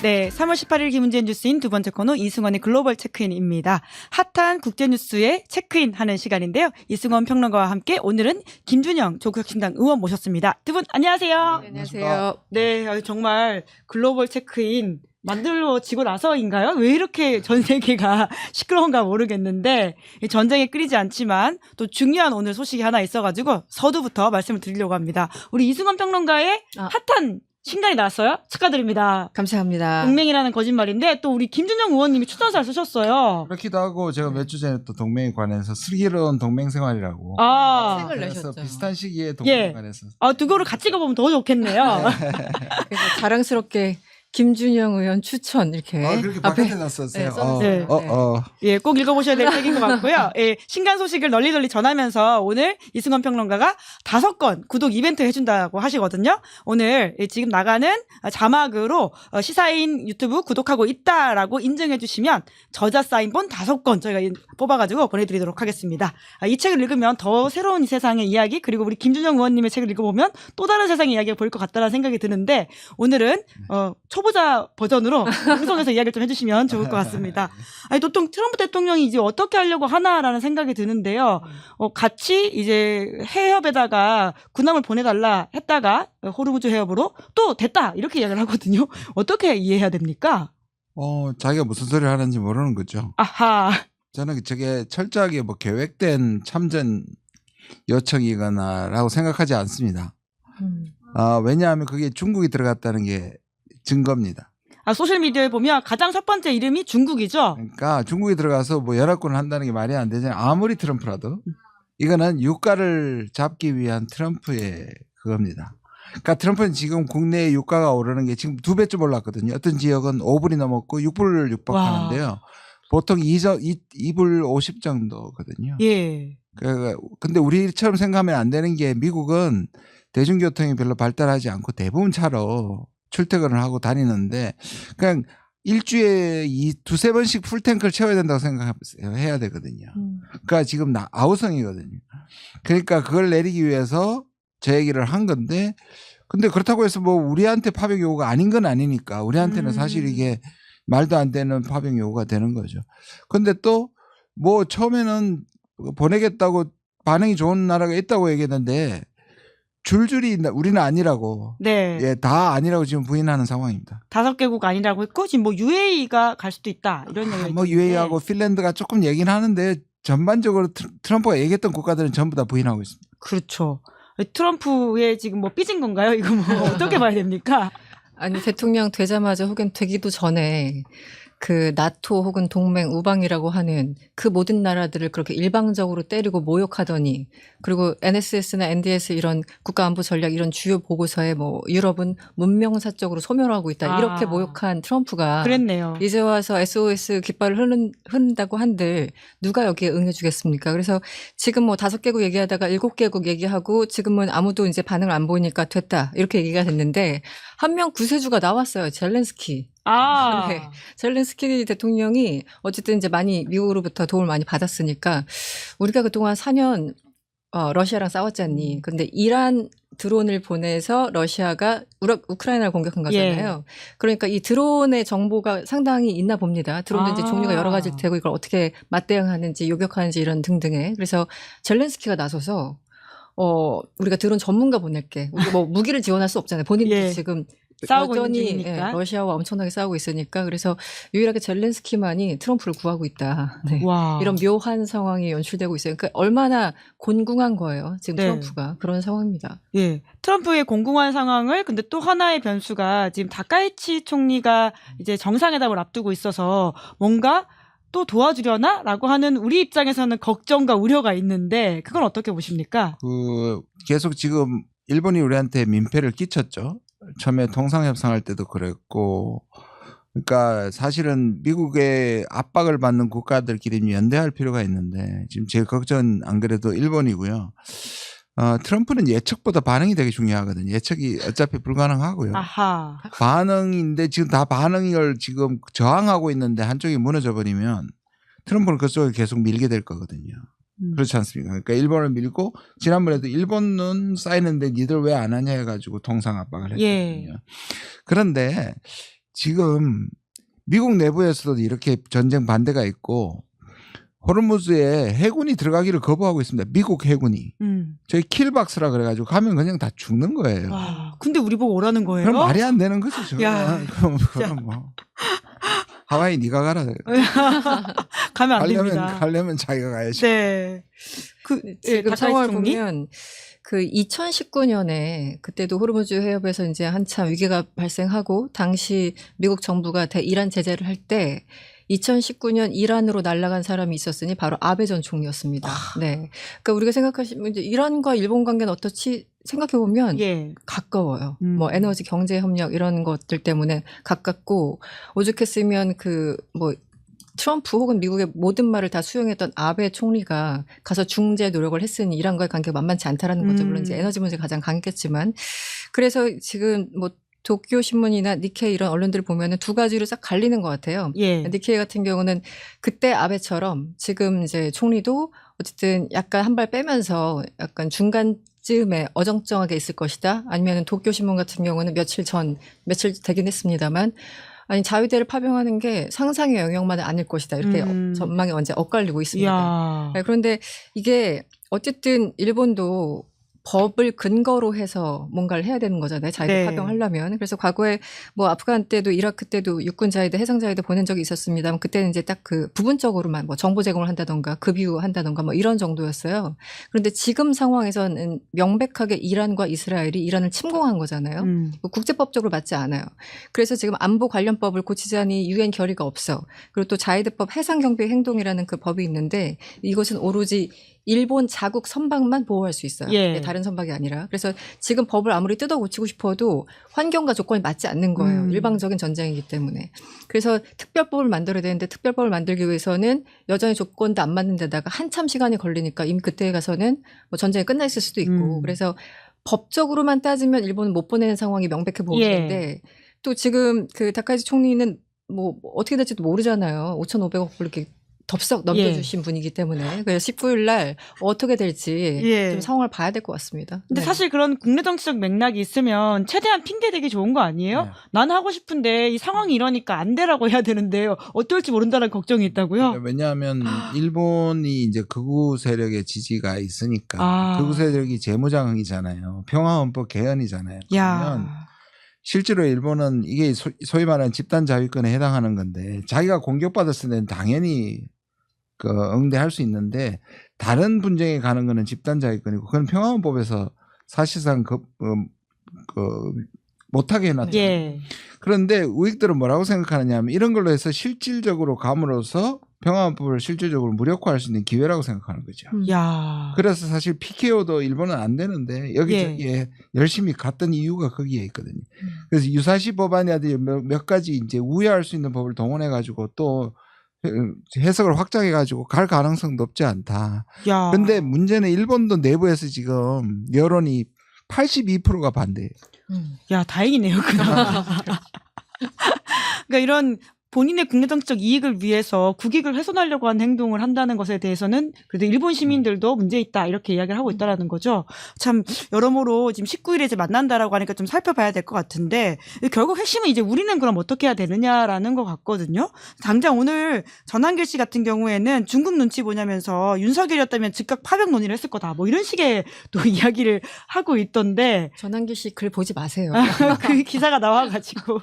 네, 3월 18일 김은지의 뉴스인 두 번째 코너 이승원의 글로벌 체크인입니다. 핫한 국제뉴스에 체크인하는 시간인데요. 이승원 평론가와 함께 오늘은 김준영 조국혁신당 의원 모셨습니다. 두 분 안녕하세요. 네, 안녕하세요. 네, 정말 글로벌 체크인 만들어지고 나서인가요? 왜 이렇게 전 세계가 시끄러운가 모르겠는데 전쟁에 끌리지 않지만 또 중요한 오늘 소식이 하나 있어가지고 서두부터 말씀을 드리려고 합니다. 우리 이승원 평론가의 핫한 신간이 나왔어요. 축하드립니다. 감사합니다. 동맹이라는 거짓말인데 또 우리 김준영 의원님이 추천사를 쓰셨어요. 그렇기도 하고 제가 몇 주 전에 또 동맹에 관해서 슬기로운 동맹 생활이라고 책을 그래서 내셨죠. 비슷한 시기에 동맹에 관해서 두 거를 같이 읽어보면 더 좋겠네요. 그래서 자랑스럽게 김준영 의원 추천 이렇게 그렇게 바깥에 놨었어요. 네, 예, 꼭 읽어보셔야 될 책인 것 같고요. 예, 신간 소식을 널리 전하면서 오늘 이승원 평론가가 5건 구독 이벤트 해준다고 하시거든요. 오늘 지금 나가는 자막으로 시사인 유튜브 구독하고 있다라고 인증해 주시면 저자 사인본 5건 저희가 뽑아가지고 보내드리도록 하겠습니다. 이 책을 읽으면 더 새로운 이 세상의 이야기 그리고 우리 김준영 의원님의 책을 읽어보면 또 다른 세상의 이야기가 보일 것 같다는 생각이 드는데 오늘은 초보자 버전으로 방송에서 이야기를 좀 해주시면 좋을 것 같습니다. 아니, 보통 트럼프 대통령이 이제 어떻게 하려고 하나라는 생각이 드는데요. 같이 이제 해협에다가 군함을 보내달라 했다가 호르무즈 해협으로 또 됐다 이렇게 이야기를 하거든요. 어떻게 이해해야 됩니까? 자기가 무슨 소리를 하는지 모르는 거죠. 아하. 저는 저게 철저하게 뭐 계획된 참전 요청이거나라고 생각하지 않습니다. 왜냐하면 그게 중국이 들어갔다는 게 증거입니다. 소셜미디어에 보면 가장 첫 번째 이름이 중국이죠. 그러니까 중국이 들어가서 뭐 연합군을 한다는 게 말이 안 되잖아요. 아무리 트럼프라도 이거는 유가를 잡기 위한 트럼프의 그겁니다. 그러니까 트럼프는 지금 국내 유가가 오르는 게 지금 2배쯤 올랐거든요. 어떤 지역은 5불이 넘었고 6불을 육박하는데요. 보통 2불 50 정도거든요. 예. 근데 우리처럼 생각하면 안 되는 게 미국은 대중교통이 별로 발달하지 않고 대부분 차로 출퇴근을 하고 다니는데 그냥 일주일에 2-3번씩 풀탱크를 채워야 된다고 생각해야 되거든요. 그러니까 지금 아우성이거든요. 그러니까 그걸 내리기 위해서 저 얘기를 한 건데 근데 그렇다고 해서 뭐 우리한테 파병 요구가 아닌 건 아니니까 우리한테는 사실 이게 말도 안 되는 파병 요구가 되는 거죠. 근데 또 뭐 처음에는 보내겠다고 반응이 좋은 나라가 있다고 얘기했는데 줄줄이 우리는 아니라고. 네. 예, 다 아니라고 지금 부인하는 상황입니다. 5개국 아니라고 했고 지금 뭐 UAE가 갈 수도 있다 이런 얘기가 뭐 UAE하고 핀란드가 조금 얘기는 하는데 전반적으로 트럼프가 얘기했던 국가들은 전부 다 부인하고 있습니다. 그렇죠. 트럼프의 지금 뭐 삐진 건가요? 이거 뭐 어떻게 봐야 됩니까? 아니 대통령 되자마자 혹은 되기도 전에 그 나토 혹은 동맹 우방이라고 하는 그 모든 나라들을 그렇게 일방적으로 때리고 모욕하더니 그리고 NSS나 NDS 이런 국가안보 전략 이런 주요 보고서에 뭐 유럽은 문명사적으로 소멸하고 있다 이렇게 모욕한 트럼프가 그랬네요. 이제 와서 SOS 깃발을 흔든다고 한들 누가 여기에 응해주겠습니까? 그래서 지금 뭐 5개국 얘기하다가 7개국 얘기하고 지금은 아무도 이제 반응을 안 보이니까 됐다 이렇게 얘기가 됐는데 한 명 구세주가 나왔어요. 젤렌스키. 네. 젤렌스키 대통령이 어쨌든 이제 많이 미국으로부터 도움을 많이 받았으니까 우리가 그동안 4년 러시아랑 싸웠잖니. 근데 이란 드론을 보내서 러시아가 우크라이나를 공격한 거잖아요. 예. 그러니까 이 드론의 정보가 상당히 있나 봅니다. 드론도 이제 종류가 여러 가지일 테고 이걸 어떻게 맞대응하는지 요격하는지 이런 등등에. 그래서 젤렌스키가 나서서 우리가 드론 전문가 보낼게. 우리가 뭐 무기를 지원할 수 없잖아요. 본인도 예. 지금 싸우고 있는 여전히 중이니까. 러시아와 엄청나게 싸우고 있으니까 그래서 유일하게 젤렌스키만이 트럼프를 구하고 있다. 네. 와. 이런 묘한 상황이 연출되고 있어요. 그러니까 얼마나 곤궁한 거예요. 지금 네. 트럼프가 그런 상황입니다. 예. 트럼프의 공공한 상황을 근데 또 하나의 변수가 지금 다카이치 총리가 이제 정상회담을 앞두고 있어서 뭔가 또 도와주려나라고 하는 우리 입장에서는 걱정과 우려가 있는데 그건 어떻게 보십니까? 계속 지금 일본이 우리한테 민폐를 끼쳤죠. 처음에 통상협상할 때도 그랬고 그러니까 사실은 미국의 압박을 받는 국가들끼리 연대할 필요가 있는데 지금 제 걱정은 안 그래도 일본이고요. 트럼프는 예측보다 반응이 되게 중요하거든요. 예측이 어차피 불가능하고요. 아하. 반응인데 지금 다 반응을 지금 저항하고 있는데 한쪽이 무너져 버리면 트럼프는 그쪽에 계속 밀게 될 거거든요. 그렇지 않습니까? 그러니까 일본을 밀고 지난번에도 일본은 쌓이는데 니들 왜 안 하냐 해가지고 통상 압박을 했거든요. 예. 그런데 지금 미국 내부에서도 이렇게 전쟁 반대가 있고 호르무즈에 해군이 들어가기를 거부하고 있습니다. 미국 해군이. 저희 킬박스라 그래가지고 가면 그냥 다 죽는 거예요. 와, 근데 우리 보고 오라는 거예요? 그럼 말이 안 되는 거죠. 저건. 야. 그럼 뭐 하와이 네가 가라. 가면 안 됩니다. 가려면 자기가 가야지. 네. 지금 다카이치 상황을 총리? 보면 그 2019년에 그때도 호르무즈 해협에서 이제 한참 위기가 발생하고 당시 미국 정부가 대이란 제재를 할 때 2019년 이란으로 날아간 사람이 있었으니 바로 아베 전 총리였습니다. 네. 그러니까 우리가 생각하시면 이제 이란과 일본 관계는 어떻지 생각해 보면 예. 가까워요. 음. 뭐 에너지 경제 협력 이런 것들 때문에 가깝고 오죽했으면 그 뭐 트럼프 혹은 미국의 모든 말을 다 수용했던 아베 총리가 가서 중재 노력을 했으니 이란과의 관계가 만만치 않다라는 거죠. 물론 이제 에너지 문제가 가장 강했겠지만 그래서 지금 뭐 도쿄 신문이나 니케이 이런 언론들을 보면은 두 가지로 싹 갈리는 것 같아요. 예. 니케이 같은 경우는 그때 아베처럼 지금 이제 총리도 어쨌든 약간 한 발 빼면서 약간 중간쯤에 어정쩡하게 있을 것이다. 아니면 도쿄 신문 같은 경우는 며칠 되긴 했습니다만 아니 자위대를 파병하는 게 상상의 영역만은 아닐 것이다. 이렇게 전망이 언제 엇갈리고 있습니다. 이야. 네, 그런데 이게 어쨌든 일본도 법을 근거로 해서 뭔가를 해야 되는 거잖아요. 자위대 네. 파병하려면. 그래서 과거에 뭐 아프간 때도 이라크 때도 육군 자위대, 해상 자위대 보낸 적이 있었습니다만 그때는 이제 딱 그 부분적으로만 뭐 정보 제공을 한다던가 급유한다던가 뭐 이런 정도였어요. 그런데 지금 상황에서는 명백하게 이란과 이스라엘이 이란을 침공한 거잖아요. 국제법적으로 맞지 않아요. 그래서 지금 안보 관련법을 고치자니 유엔 결의가 없어. 그리고 또 자위대법 해상경비 행동이라는 그 법이 있는데 이것은 오로지 일본 자국 선박만 보호할 수 있어요. 예. 다른 선박이 아니라. 그래서 지금 법을 아무리 뜯어 고치고 싶어도 환경과 조건이 맞지 않는 거예요. 일방적인 전쟁이기 때문에. 그래서 특별법을 만들어야 되는데 특별법을 만들기 위해서는 여전히 조건도 안 맞는 데다가 한참 시간이 걸리니까 이미 그때에 가서는 뭐 전쟁이 끝나 있을 수도 있고. 그래서 법적으로만 따지면 일본은 못 보내는 상황이 명백해 보이는데 또 지금 그 다카이치 총리는 뭐 어떻게 될지도 모르잖아요. 5,500억 불 이렇게 덥석 넘겨주신 분이기 때문에 그래서 19일 날 어떻게 될지 좀 상황을 봐야 될 것 같습니다. 근데 네. 사실 그런 국내 정치적 맥락이 있으면 최대한 핑계 대기 좋은 거 아니에요? 네. 난 하고 싶은데 이 상황이 이러니까 안 되라고 해야 되는데요. 어떨지 모른다는 걱정이 있다고요? 왜냐하면 일본이 이제 극우 세력의 지지가 있으니까 아. 극우 세력이 재무장이잖아요. 평화헌법 개헌이잖아요. 그러면 야. 실제로 일본은 이게 소위 말하는 집단 자위권에 해당하는 건데 자기가 공격받았을 때는 당연히 그 응대할 수 있는데 다른 분쟁에 가는 거는 집단 자위권이고 그건 평화헌법에서 사실상 못하게 해놨죠. 예. 그런데 우익들은 뭐라고 생각하느냐 하면 이런 걸로 해서 실질적으로 감으로써 평화헌법을 실질적으로 무력화할 수 있는 기회라고 생각하는 거죠. 야. 그래서 사실 PKO도 일본은 안 되는데 여기저기에 열심히 갔던 이유가 거기에 있거든요. 그래서 유사시 법안이라든지 몇 가지 이제 우회할 수 있는 법을 동원해 가지고 또 해석을 확장해 가지고 갈 가능성도 높지 않다. 야. 근데 문제는 일본도 내부에서 지금 여론이 82%가 반대해요. 야, 다행이네요. 그나마. 그러니까 이런 본인의 국내 정치적 이익을 위해서 국익을 훼손하려고 하는 행동을 한다는 것에 대해서는 그래도 일본 시민들도 문제 있다 이렇게 이야기를 하고 있다라는 거죠. 참 여러모로 지금 19일에 이제 만난다라고 하니까 좀 살펴봐야 될 것 같은데 결국 핵심은 이제 우리는 그럼 어떻게 해야 되느냐라는 것 같거든요. 당장 오늘 전한길 씨 같은 경우에는 중국 눈치 보냐면서 윤석열이었다면 즉각 파병 논의를 했을 거다. 뭐 이런 식의 또 이야기를 하고 있던데 전한길 씨 글 보지 마세요. 그 기사가 나와가지고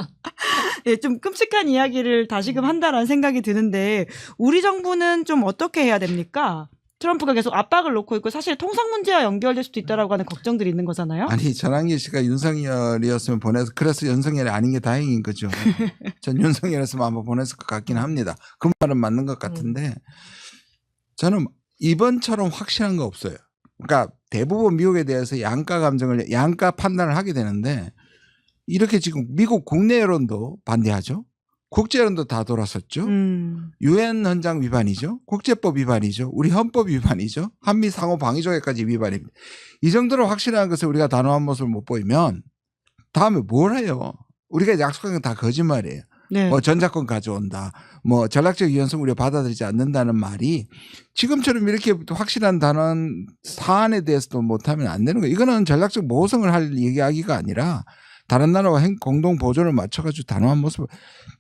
예, 좀 끔찍한 이야기를 다시금 한다라는 생각이 드는데 우리 정부는 좀 어떻게 해야 됩니까? 트럼프가 계속 압박을 놓고 있고 사실 통상 문제와 연결될 수도 있다라고 하는 걱정들이 있는 거잖아요. 아니 전한길 씨가 윤석열이었으면 보내서 그래서 윤석열이 아닌 게 다행인 거죠. 전 윤석열이었으면 한번 보냈을 것 같긴 합니다. 그 말은 맞는 것 같은데 저는 이번처럼 확실한 거 없어요. 그러니까 대부분 미국에 대해서 양가 판단을 하게 되는데 이렇게 지금 미국 국내 여론도 반대하죠. 국제 여론도 다 돌았었죠. 유엔 헌장 위반이죠. 국제법 위반이죠. 우리 헌법 위반이죠. 한미 상호 방위 조약까지 위반입니다. 이 정도로 확실한 것을 우리가 단호한 모습을 못 보이면 다음에 뭘 해요? 우리가 약속한 건 다 거짓말이에요. 네. 뭐 전자권 가져온다. 뭐 전략적 유연성 우리가 받아들이지 않는다는 말이 지금처럼 이렇게 확실한 단원 사안에 대해서도 못하면 안 되는 거예요. 이거는 전략적 모성을 할 이야기가 아니라 다른 나라와 공동 보조를 맞춰가지고 단호한 모습을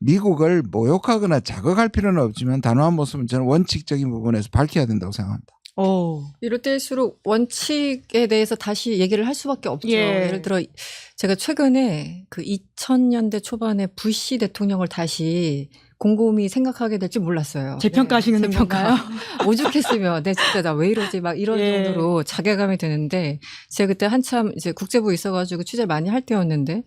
미국을 모욕하거나 자극할 필요는 없지만 단호한 모습은 저는 원칙적인 부분에서 밝혀야 된다고 생각합니다. 오. 이럴 때일수록 원칙에 대해서 다시 얘기를 할 수밖에 없죠. 예. 예를 들어 제가 최근에 그 2000년대 초반에 부시 대통령을 다시 곰곰이 생각하게 될 줄 몰랐어요. 재평가하시는 네, 건가요? 오죽했으면 내 진짜 나 왜 이러지 막 이런 예. 정도로 자괴감이 드는데 제가 그때 한참 이제 국제부 있어가지고 취재 많이 할 때였는데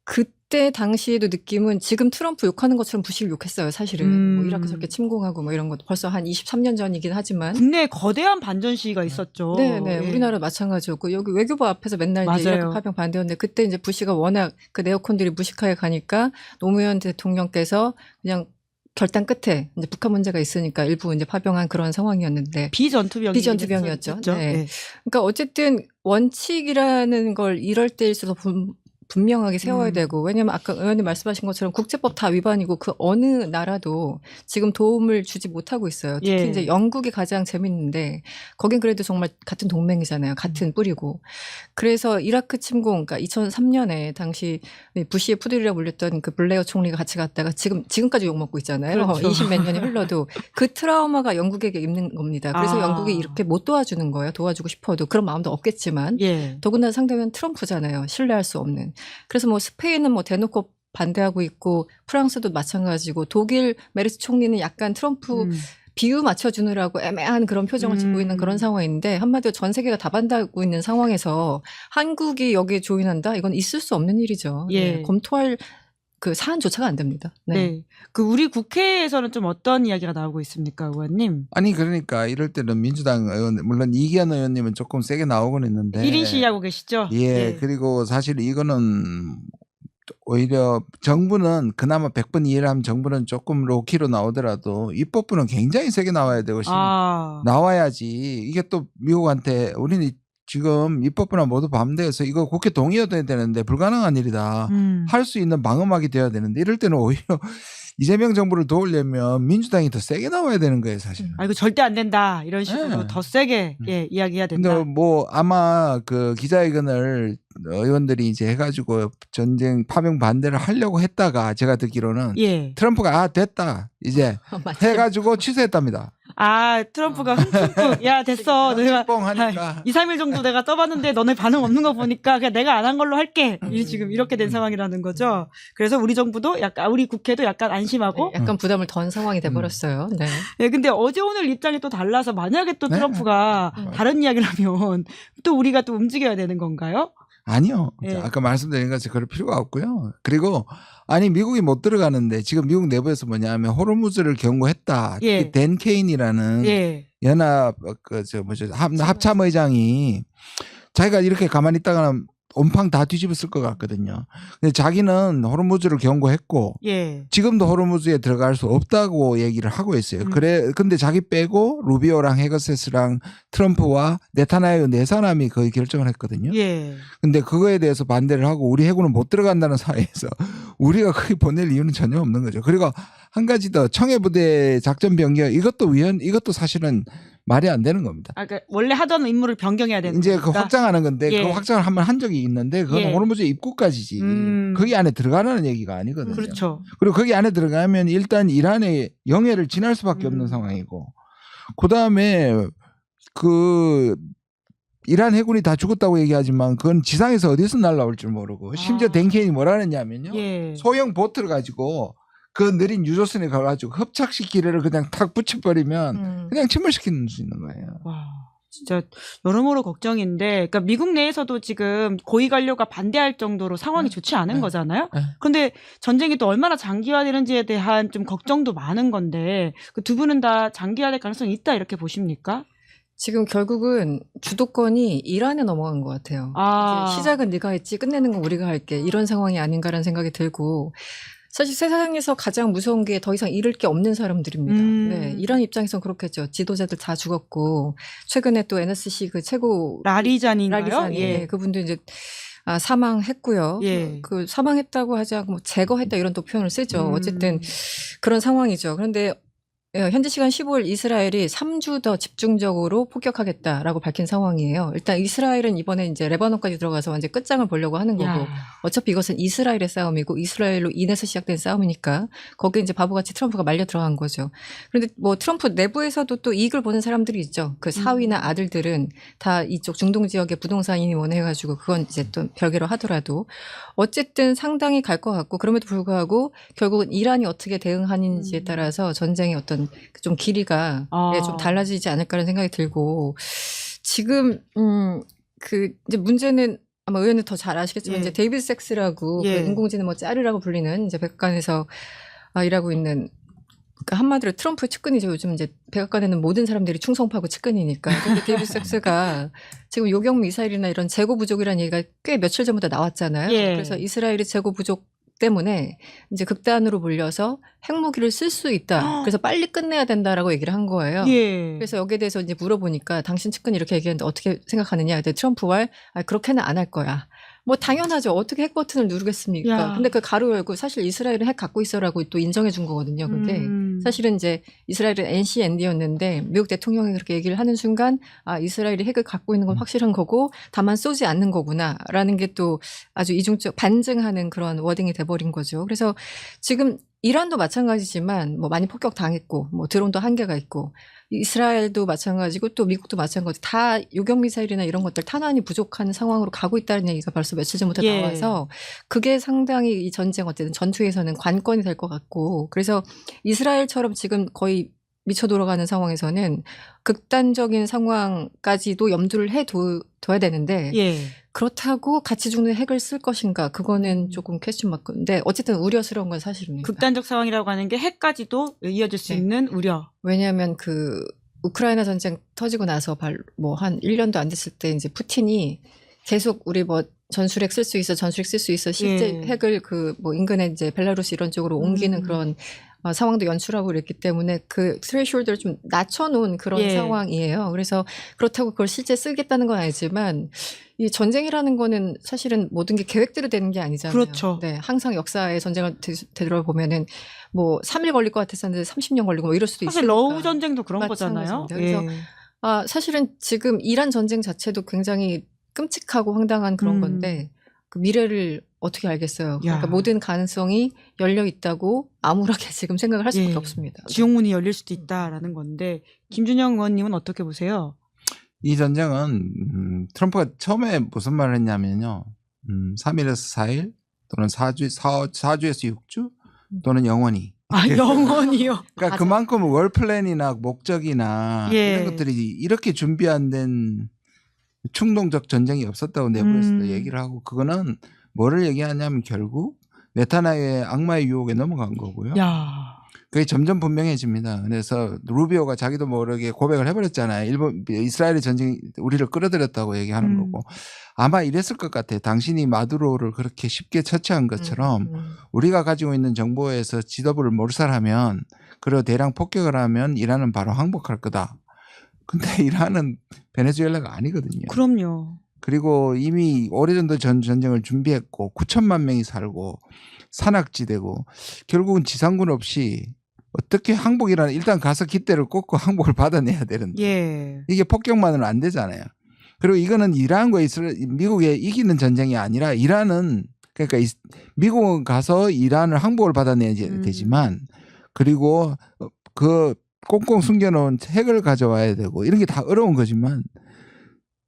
그때 당시에도 느낌은 지금 트럼프 욕하는 것처럼 부시를 욕했어요. 사실은 뭐 이라크 저렇게 침공하고 뭐 이런 것도 벌써 한 23년 전이긴 하지만 국내에 거대한 반전 시기가 있었죠. 네네. 예. 우리나라 마찬가지였고, 여기 외교부 앞에서 맨날 이제 맞아요. 이라크 파병 반대였는데, 그때 이제 부시가 워낙 그 네오콘들이 무식하게 가니까 노무현 대통령께서 그냥 결단 끝에 이제 북한 문제가 있으니까 일부 이제 파병한 그런 상황이었는데, 비전투병이었죠. 네. 네. 그러니까 어쨌든 원칙이라는 걸 이럴 때일수록 분명하게 세워야 되고, 왜냐면 아까 의원님 말씀하신 것처럼 국제법 다 위반이고 그 어느 나라도 지금 도움을 주지 못하고 있어요. 특히 예. 이제 영국이 가장 재밌는데 거긴 그래도 정말 같은 동맹이잖아요. 같은 뿌리고. 그래서 이라크 침공, 그러니까 2003년에 당시 부시의 푸들이라고 불렸던 그 블레어 총리가 같이 갔다가 지금까지 욕먹고 있잖아요. 그렇죠. 20몇 년이 흘러도 그 트라우마가 영국에게 있는 겁니다. 그래서 아. 영국이 이렇게 못 도와주는 거예요. 도와주고 싶어도 그런 마음도 없겠지만. 예. 더군다나 상대는 트럼프잖아요. 신뢰할 수 없는. 그래서 뭐 스페인은 뭐 대놓고 반대하고 있고 프랑스도 마찬가지고 독일 메르스 총리는 약간 트럼프 비유 맞춰주느라고 애매한 그런 표정을 짓고 있는 그런 상황인데 한마디로 전 세계가 다 반대하고 있는 상황에서 한국이 여기에 조인한다? 이건 있을 수 없는 일이죠. 예. 네, 검토할 그 사안조차가 안 됩니다. 네. 네. 그 우리 국회에서는 좀 어떤 이야기가 나오고 있습니까, 의원님? 아니 그러니까 이럴 때는 민주당 의원 물론 이기현 의원님은 조금 세게 나오곤 있는데 1인 시위하고 계시죠? 예, 그리고 사실 이거는 오히려 정부는 그나마 100번 이해를 하면 정부는 조금 로키로 나오더라도 입법부는 굉장히 세게 나와야 되고 나와야지 이게 또 미국한테 우리는 지금 입법부나 모두 밤새서 이거 국회 동의해야 되는데 불가능한 일이다. 할 수 있는 방어막이 돼야 되는데 이럴 때는 오히려 이재명 정부를 도우려면 민주당이 더 세게 나와야 되는 거예요, 사실. 아, 이거 절대 안 된다. 이런 식으로 네. 더 세게 이야기해야 된다. 근데 뭐 아마 그 기자회견을 의원들이 이제 해가지고 전쟁 파병 반대를 하려고 했다가 제가 듣기로는 예. 트럼프가 됐다 이제 맞죠. 해가지고 취소했답니다. 아, 트럼프가 흠칫 야, 됐어. 내가 뻥하니까 2, 3일 정도 내가 떠봤는데 너네 반응 없는 거 보니까 그냥 내가 안 한 걸로 할게. 지금 이렇게 된 상황이라는 거죠. 그래서 우리 정부도 약간, 우리 국회도 약간 안심하고. 네, 약간 부담을 던 상황이 돼버렸어요. 네. 네, 근데 어제 오늘 입장이 또 달라서 만약에 또 네. 트럼프가 다른 이야기를 하면 또 우리가 또 움직여야 되는 건가요? 아니요. 예. 아까 말씀드린 것처럼 그럴 필요가 없고요. 그리고 아니 미국이 못 들어가는데 지금 미국 내부에서 뭐냐면 호르무즈를 경고했다. 예. 댄 케인이라는 예. 연합 합참의장이 자기가 이렇게 가만히 있다가는 온팡 다 뒤집었을 것 같거든요. 근데 자기는 호르무즈를 경고했고 예. 지금도 호르무즈에 들어갈 수 없다고 얘기를 하고 있어요. 근데 자기 빼고 루비오랑 헤거세스랑 트럼프와 네타냐후 네 사람이 거의 결정을 했거든요. 예. 근데 그거에 대해서 반대를 하고 우리 해군은 못 들어간다는 사회에서 우리가 거기 보낼 이유는 전혀 없는 거죠. 그리고 한 가지 더 청해부대 작전 변경 이것도 사실은 말이 안 되는 겁니다. 아, 그러니까 원래 하던 임무를 변경해야 되는 이제 거니까. 그 확장하는 건데 예. 그 확장을 한 적이 있는데 그건 예. 호르무즈 입구까지지. 거기 안에 들어가라는 얘기가 아니거든요. 그렇죠. 그리고 거기 안에 들어가면 일단 이란의 영해를 지날 수밖에 없는 상황이고 그다음에 그 이란 해군이 다 죽었다고 얘기하지만 그건 지상에서 어디서 날라올 줄 모르고 심지어 댄케인이 뭐라 했냐면요. 예. 소형 보트를 가지고 그 느린 유조선에 가가지고 흡착시키를 그냥 탁 붙여버리면 그냥 침몰시키는 수 있는 거예요. 와, 진짜 여러모로 걱정인데, 그러니까 미국 내에서도 지금 고위 관료가 반대할 정도로 상황이 좋지 않은 거잖아요. 그런데 전쟁이 또 얼마나 장기화되는지에 대한 좀 걱정도 많은 건데, 그 두 분은 다 장기화될 가능성이 있다 이렇게 보십니까? 지금 결국은 주도권이 이란에 넘어간 것 같아요. 아. 이제 시작은 네가 했지 끝내는 건 우리가 할게. 이런 상황이 아닌가라는 생각이 들고 사실 세상에서 가장 무서운 게 더 이상 잃을 게 없는 사람들입니다. 네, 이란 입장에선 그렇겠죠. 지도자들 다 죽었고 최근에 또 NSC 그 최고 라리잔인가요? 라리잔이 예. 그분도 이제 사망했고요. 예. 그 사망했다고 하지 않고 뭐 제거했다 이런 또 표현을 쓰죠. 어쨌든 그런 상황이죠. 그런데 현지 시간 15일 이스라엘이 3주 더 집중적으로 폭격하겠다라고 밝힌 상황이에요. 일단 이스라엘은 이번에 이제 레바논까지 들어가서 완전 끝장을 보려고 하는 거고 야. 어차피 이것은 이스라엘의 싸움이고 이스라엘로 인해서 시작된 싸움이니까 거기에 이제 바보같이 트럼프가 말려 들어간 거죠. 그런데 뭐 트럼프 내부에서도 또 이익을 보는 사람들이 있죠. 그 사위나 아들들은 다 이쪽 중동 지역의 부동산이 원해가지고 그건 이제 또 별개로 하더라도 어쨌든 상당히 갈 것 같고 그럼에도 불구하고 결국은 이란이 어떻게 대응하는지에 따라서 전쟁의 어떤 좀 길이가 예, 좀 달라지지 않을까라는 생각이 들고 지금 그 이제 문제는 아마 의원은 더 잘 아시겠지만 예. 이제 데이비드 섹스라고 예. 그 인공지능 뭐 짤이라고 불리는 이제 백악관에서 일하고 있는 그러니까 한마디로 트럼프의 측근이죠. 요즘 이제 백악관에는 모든 사람들이 충성파고 측근이니까. 근데 데이비드 섹스가 지금 요격 미사일이나 이런 재고 부족이라는 얘기가 꽤 며칠 전부터 나왔잖아요. 예. 그래서 이스라엘이 재고 부족 때문에 이제 극단으로 몰려서 핵무기를 쓸 수 있다. 그래서 빨리 끝내야 된다라고 얘기를 한 거예요. 예. 그래서 여기에 대해서 이제 물어보니까 당신 측근이 이렇게 얘기했는데 어떻게 생각하느냐. 근데 트럼프가 그렇게는 안 할 거야. 뭐 당연하죠. 어떻게 핵 버튼을 누르겠습니까? 야. 근데 그 가로 열고 사실 이스라엘은 핵 갖고 있어라고 또 인정해 준 거거든요. 그게 사실은 이제 이스라엘은 NCND였는데 미국 대통령이 그렇게 얘기를 하는 순간 이스라엘이 핵을 갖고 있는 건 확실한 거고 다만 쏘지 않는 거구나라는 게 또 아주 이중적 반증하는 그런 워딩이 돼버린 거죠. 그래서 지금 이란도 마찬가지지만 뭐 많이 폭격 당했고 뭐 드론도 한계가 있고 이스라엘도 마찬가지고 또 미국도 마찬가지 다 요격 미사일이나 이런 것들 탄환이 부족한 상황으로 가고 있다는 얘기가 벌써 며칠 전부터 예. 나와서 그게 상당히 이 전쟁 어쨌든 전투에서는 관건이 될 것 같고 그래서 이스라엘처럼 지금 거의 미쳐 돌아가는 상황에서는 극단적인 상황까지도 염두를 해둬야 되는데 예. 그렇다고 같이 죽는 핵을 쓸 것인가 그거는 조금 퀘스천 마크인데 어쨌든 우려스러운 건 사실입니다. 극단적 상황이라고 하는 게 핵까지도 이어질 수 네. 있는 우려. 왜냐하면 그 우크라이나 전쟁 터지고 나서 뭐 한 1년도 안 됐을 때 이제 푸틴이 계속 우리 뭐 전술핵 쓸 수 있어, 전술핵 쓸 수 있어, 실제 예. 핵을 그 뭐 인근에 이제 벨라루스 이런 쪽으로 옮기는 그런 상황도 연출하고 그랬기 때문에 그 스레이숄더를 좀 낮춰놓은 그런 예. 상황이에요. 그래서 그렇다고 그걸 실제 쓰겠다는 건 아니지만 이 전쟁이라는 거는 사실은 모든 게 계획대로 되는 게 아니잖아요. 그렇죠. 네, 항상 역사의 전쟁을 되돌아보면은 뭐 3일 걸릴 것 같았었는데 30년 걸리고 뭐 이럴 수도 사실 있으니까. 러우 전쟁도 그런 거잖아요. 마찬가지입니다. 그래서 사실은 지금 이란 전쟁 자체도 굉장히 끔찍하고 황당한 그런 건데 그 미래를 어떻게 알겠어요. 그러니까 모든 가능성이 열려 있다고 암울하게 지금 생각을 할 수밖에 없습니다. 지옥문이 열릴 수도 있다라는 건데 김준영 의원님은 어떻게 보세요? 이 전쟁은 트럼프가 처음에 무슨 말을 했냐면요. 3일에서 4일 또는 4주에서 6주 또는 영원히. 영원히요. 그러니까 맞아. 그만큼 월 플랜이나 목적이나 예. 이런 것들이 이렇게 준비 안 된 충동적 전쟁이 없었다고 내부에서도 얘기를 하고 그거는 뭐를 얘기하냐면 결국 네타냐후의 악마의 유혹에 넘어간 거고요. 야. 그게 점점 분명해집니다. 그래서 루비오가 자기도 모르게 고백을 해버렸잖아요. 이스라엘의 전쟁이 우리를 끌어들였다고 얘기하는 거고 아마 이랬을 것 같아요. 당신이 마두로를 그렇게 쉽게 처치한 것처럼 우리가 가지고 있는 정보에서 지도부를 몰살하면 그리고 대량 폭격을 하면 이란은 바로 항복할 거다. 근데 이란은 베네수엘라가 아니거든요. 그럼요. 그리고 이미 오래전도 전쟁을 준비했고 9천만 명이 살고 산악지대고 결국은 지상군 없이 어떻게 항복이라는 일단 가서 깃대를 꽂고 항복을 받아내야 되는데 예. 이게 폭격만으로는 안 되잖아요. 그리고 이거는 이란과 미국의 이기는 전쟁이 아니라 이란은 그러니까 미국은 가서 이란을 항복을 받아내야 되지만 그리고 그 꽁꽁 숨겨놓은 핵을 가져와야 되고 이런 게 다 어려운 거지만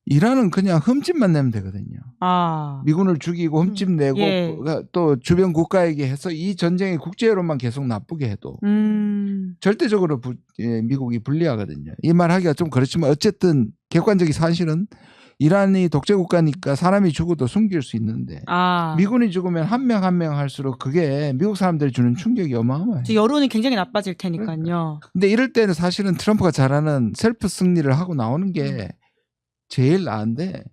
이란은 그냥 흠집만 내면 되거든요. 미군을 죽이고 흠집 내고 예. 또 주변 국가에게 해서 이 전쟁의 국제여론만 계속 나쁘게 해도 절대적으로 미국이 불리하거든요. 이 말 하기가 좀 그렇지만 어쨌든 객관적인 사실은 이란이 독재 국가니까 사람이 죽어도 숨길 수 있는데 미군이 죽으면 한 명 한 명 할수록 그게 미국 사람들이 주는 충격이 어마어마해요. 여론이 굉장히 나빠질 테니까요. 근데 이럴 때는 사실은 트럼프가 잘하는 셀프 승리를 하고 나오는 게 제일 나은데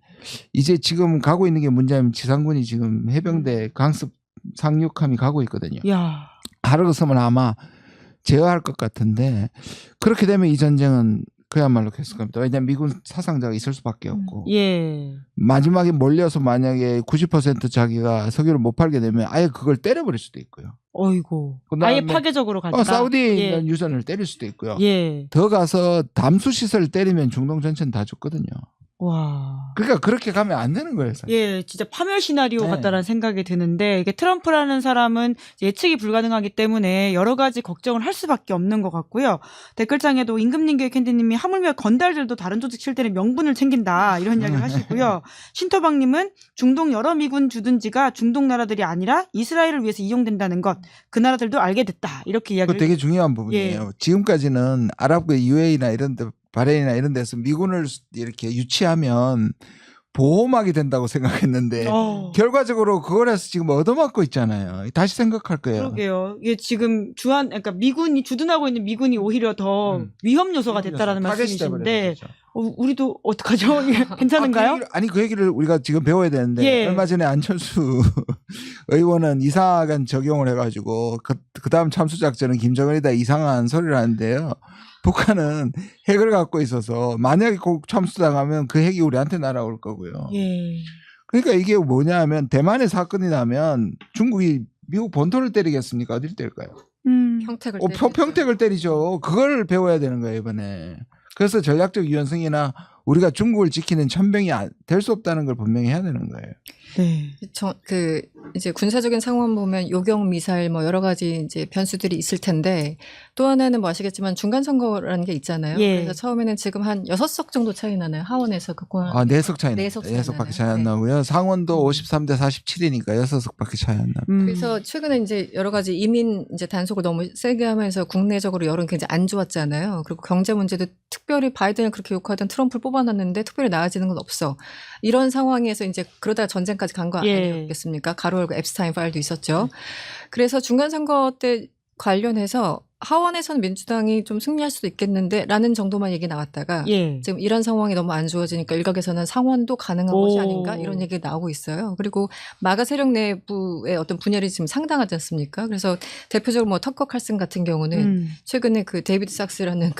이제 지금 가고 있는 게 문제냐면 지상군이 지금 해병대 강습 상륙함이 가고 있거든요. 야. 하루 있으면 아마 제어할 것 같은데 그렇게 되면 이 전쟁은 그야말로 했을 겁니다. 왜냐하면 미군 사상자가 있을 수밖에 없고 예. 마지막에 몰려서 만약에 90% 자기가 석유를 못 팔게 되면 아예 그걸 때려버릴 수도 있고요. 어이고. 그다음에 아예 파괴적으로 간다. 사우디에 예. 있는 유전을 때릴 수도 있고요. 예. 더 가서 담수 시설을 때리면 중동 전체는 다 죽거든요. 와. 그러니까 그렇게 가면 안 되는 거예요. 사실. 예, 진짜 파멸 시나리오 네. 같다라는 생각이 드는데 이게 트럼프라는 사람은 예측이 불가능하기 때문에 여러 가지 걱정을 할 수밖에 없는 것 같고요. 댓글창에도 임금님교회 캔디님이 하물며 건달들도 다른 조직 칠 때는 명분을 챙긴다 이런 이야기를 하시고요. 신토방님은 중동 여러 미군 주둔지가 중동 나라들이 아니라 이스라엘을 위해서 이용된다는 것, 그 나라들도 알게 됐다 이렇게 그거 이야기를. 되게 중요한 부분이에요. 지금까지는 아랍 UAE나 이런 데 바레인이나 이런 데서 미군을 이렇게 유치하면 보호막이 된다고 생각했는데 결과적으로 그걸 해서 지금 얻어맞고 있잖아요. 다시 생각할 거예요. 그러게요. 이게 지금 그러니까 미군이 주둔하고 있는 미군이 오히려 더 위험 요소가 됐다라는 말씀이신데 우리도 어떡하죠? 괜찮은가요? 그 얘기를 우리가 지금 배워야 되는데 예. 얼마 전에 안철수 의원은 이상한 적용을 해가지고 그 다음 참수작전은 김정은이다 이상한 소리를 하는데요. 북한은 핵을 갖고 있어서 만약에 꼭 참수당하면 그 핵이 우리한테 날아올 거고요. 예. 그러니까 이게 뭐냐 하면 대만의 사건이 나면 중국이 미국 본토를 때리겠습니까? 어딜 때릴까요? 평택을 평택을 때리죠. 그걸 배워야 되는 거예요 이번에. 그래서 전략적 유연성이나 우리가 중국을 지키는 천병이 될 수 없다는 걸 분명히 해야 되는 거예요. 네. 이제 군사적인 상황 보면 요격 미사일 뭐 여러 가지 이제 변수들이 있을 텐데 또 하나는 뭐 아시겠지만 중간 선거라는 게 있잖아요. 예. 그래서 처음에는 지금 한 6석 정도 차이 나나요? 하원에서 그거 4석 차이 나요. 4석 4석밖에 차이 안 나고요. 상원도 53대 47이니까 6석밖에 차이 안 나요. 그래서 최근에 이제 여러 가지 이민 이제 단속을 너무 세게 하면서 국내적으로 여론 굉장히 안 좋았잖아요. 그리고 경제 문제도 특별히 바이든을 그렇게 욕하던 트럼프를 뽑아놨는데 특별히 나아지는 건 없어. 이런 상황에서 이제 그러다 전쟁까지 간 거 예. 아니겠습니까? 가로 열고 앱스타인 파일도 있었죠. 그래서 중간 선거 때 관련해서 하원에서는 민주당이 좀 승리할 수도 있겠는데 라는 정도만 얘기 나왔다가 예. 지금 이런 상황이 너무 안 좋아지니까 일각에서는 상원도 가능한 것이 아닌가 이런 얘기가 나오고 있어요. 그리고 마가 세력 내부의 어떤 분열이 지금 상당하지 않습니까? 그래서 대표적으로 뭐 터커 칼슨 같은 경우는 최근에 그 데이비드 sak스라는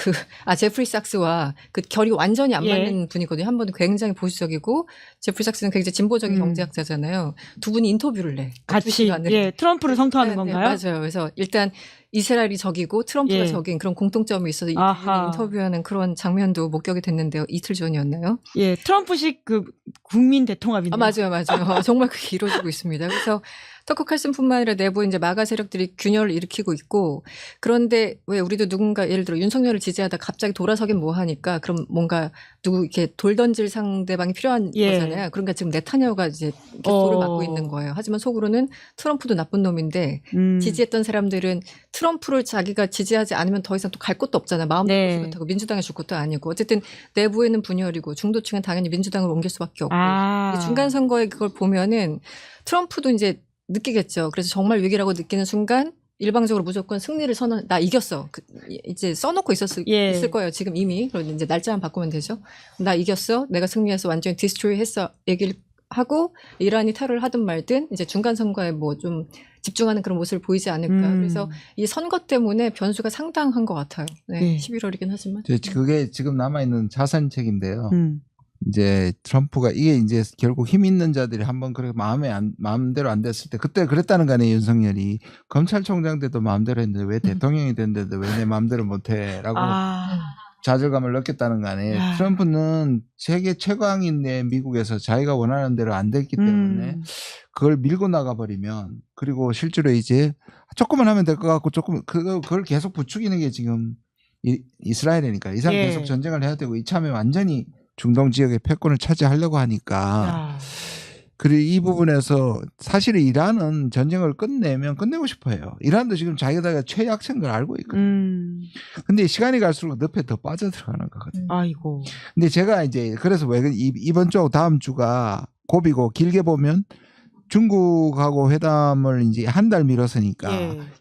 제프리 sak스와 그 결이 완전히 안 맞는 분이거든요. 한 번은 굉장히 보수적이고 제프리 sak스는 굉장히 진보적인 경제학자잖아요. 두 분이 인터뷰를 해. 같이 트럼프를 성토하는 건가요? 맞아요. 그래서 일단 이스라엘이 적이고 트럼프가 적인 그런 공통점이 있어서 이 부분이 인터뷰하는 그런 장면도 목격이 됐는데요. 이틀 전이었나요? 예, 트럼프식 국민 대통합인데. 맞아요. 정말 그게 이루어지고 있습니다. 그래서 터커 칼슨뿐만 아니라 내부 이제 마가 세력들이 균열을 일으키고 있고 그런데 왜 우리도 누군가 예를 들어 윤석열을 지지하다 갑자기 돌아서긴 뭐 하니까 그럼 뭔가 누구 이렇게 돌 던질 상대방이 필요한 거잖아요. 그러니까 지금 네타냐후가 이제 돌을 맞고 있는 거예요. 하지만 속으로는 트럼프도 나쁜 놈인데 지지했던 사람들은 트럼프를 자기가 지지하지 않으면 더 이상 또 갈 곳도 없잖아요. 마음도 못하고 민주당에 줄 것도 아니고 어쨌든 내부에는 분열이고 중도층은 당연히 민주당을 옮길 수밖에 없고 이 중간 선거에 그걸 보면은 트럼프도 이제 느끼겠죠. 그래서 정말 위기라고 느끼는 순간 일방적으로 무조건 승리를 나 이겼어. 이제 써놓고 있을 거예요. 지금 이미. 그런데 이제 날짜만 바꾸면 되죠. 나 이겼어. 내가 승리해서 완전히 디스트로이 했어. 얘기를 하고 이란이 탈을 하든 말든 이제 중간 선거에 뭐 좀 집중하는 그런 모습을 보이지 않을까. 그래서 이 선거 때문에 변수가 상당한 것 같아요. 네. 11월이긴 하지만. 그게 지금 남아있는 자산책인데요. 이제 트럼프가 이게 이제 결국 힘 있는 자들이 한번 그렇게 마음대로 안 됐을 때 그때 그랬다는 거 아니에요. 윤석열이 검찰총장 때도 마음대로 했는데 왜 대통령이 됐는데도 왜 내 마음대로 못해라고 좌절감을 느꼈다는 거 아니에요. 트럼프는 세계 최강인데 미국에서 자기가 원하는 대로 안 됐기 때문에 그걸 밀고 나가버리면 그리고 실제로 이제 조금만 하면 될 것 같고 조금 그걸 계속 부추기는 게 지금 이스라엘이니까 이상 계속 전쟁을 해야 되고 이참에 완전히 중동 지역의 패권을 차지하려고 하니까 그리고 이 부분에서 사실 이란은 전쟁을 끝내고 싶어 해요. 이란도 지금 자기가 최약체인 걸 알고 있거든요. 근데 시간이 갈수록 늪에 더 빠져들어가는 거거든요. 아이고. 근데 제가 이제 그래서 왜 이번 주하고 다음 주가 고비고 길게 보면 중국하고 회담을 이제 한 달 미뤘으니까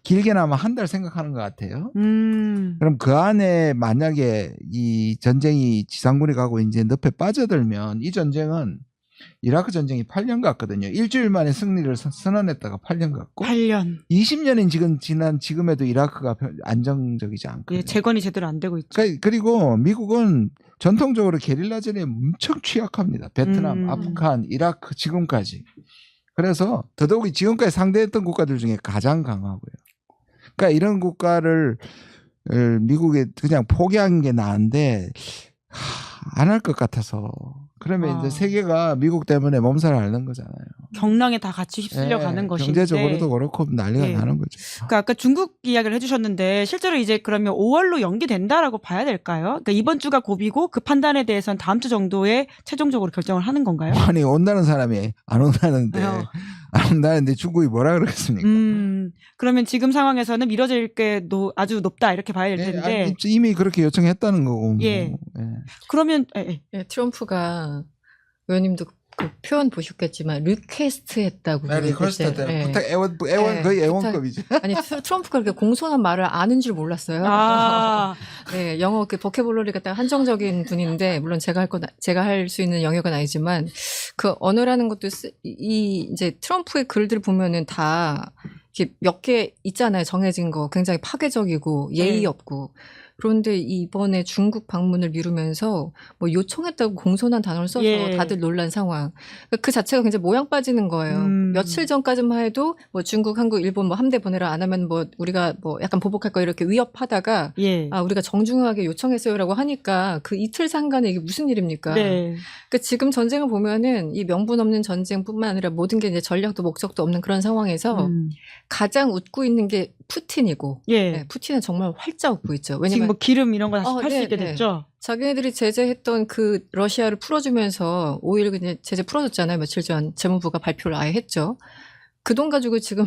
길게나마 한 달 생각하는 것 같아요. 그럼 그 안에 만약에 이 전쟁이 지상군이 가고 이제 늪에 빠져들면 이 전쟁은 이라크 전쟁이 8년 갔거든요. 일주일 만에 승리를 선언했다가 8년 갔고 8년. 20년이 지난 지금에도 이라크가 안정적이지 않거든요. 예, 재건이 제대로 안 되고 있죠. 그리고 미국은 전통적으로 게릴라전에 엄청 취약합니다. 베트남, 아프간, 이라크 지금까지. 그래서 더더욱이 지금까지 상대했던 국가들 중에 가장 강하고요. 그러니까 이런 국가를 미국에 그냥 포기한 게 나은데 안 할 것 같아서. 그러면 이제 세계가 미국 때문에 몸살 앓는 거잖아요. 경랑에 다 같이 휩쓸려 가는 것인데. 경제적으로도 그렇고 난리가 예. 나는 거죠. 그러니까 아까 중국 이야기를 해주셨는데 실제로 이제 그러면 5월로 연기된다라고 봐야 될까요? 그러니까 이번 주가 고비고 그 판단에 대해서는 다음 주 정도에 최종적으로 결정을 하는 건가요? 아니 온다는 사람이 안 온다는데 안 온다는데 중국이 뭐라 그러겠습니까? 그러면 지금 상황에서는 미뤄질 게 아주 높다 이렇게 봐야 될 텐데. 아니, 이미 그렇게 요청했다는 거고. 뭐. 예. 그러면 예, 트럼프가 의원님도 그 표현 보셨겠지만 리퀘스트했다고. 리퀘스트 때 예. 부탁 애원 거의 애원급이죠. 아니 트럼프가 그렇게 공손한 말을 아는 줄 몰랐어요. 네, 영어 그 보케블러리가 딱 한정적인 분인데 물론 제가 할 수 있는 영역은 아니지만 그 언어라는 것도 이제 트럼프의 글들 보면은 다 이렇게 몇 개 있잖아요. 정해진 거 굉장히 파괴적이고 예의 없고. 그런데 이번에 중국 방문을 미루면서 뭐 요청했다고 공손한 단어를 써서 다들 놀란 상황. 그 자체가 굉장히 모양 빠지는 거예요. 며칠 전까지만 해도 뭐 중국, 한국, 일본 뭐 함대 보내라 안 하면 뭐 우리가 뭐 약간 보복할 거 이렇게 위협하다가 아 우리가 정중하게 요청했어요라고 하니까 그 이틀 상간에 이게 무슨 일입니까? 네. 그러니까 지금 전쟁을 보면은 이 명분 없는 전쟁뿐만 아니라 모든 게 이제 전략도 목적도 없는 그런 상황에서 가장 웃고 있는 게 푸틴이고, 네, 푸틴은 정말 활짝 웃고 있죠. 왜냐면 지금 뭐 기름 이런 거 다시 팔 수 네, 있게 됐죠. 자기네들이 제재했던 그 러시아를 풀어주면서 5일 그냥 제재 풀어줬잖아요. 며칠 전 재무부가 발표를 아예 했죠. 그 돈 가지고 지금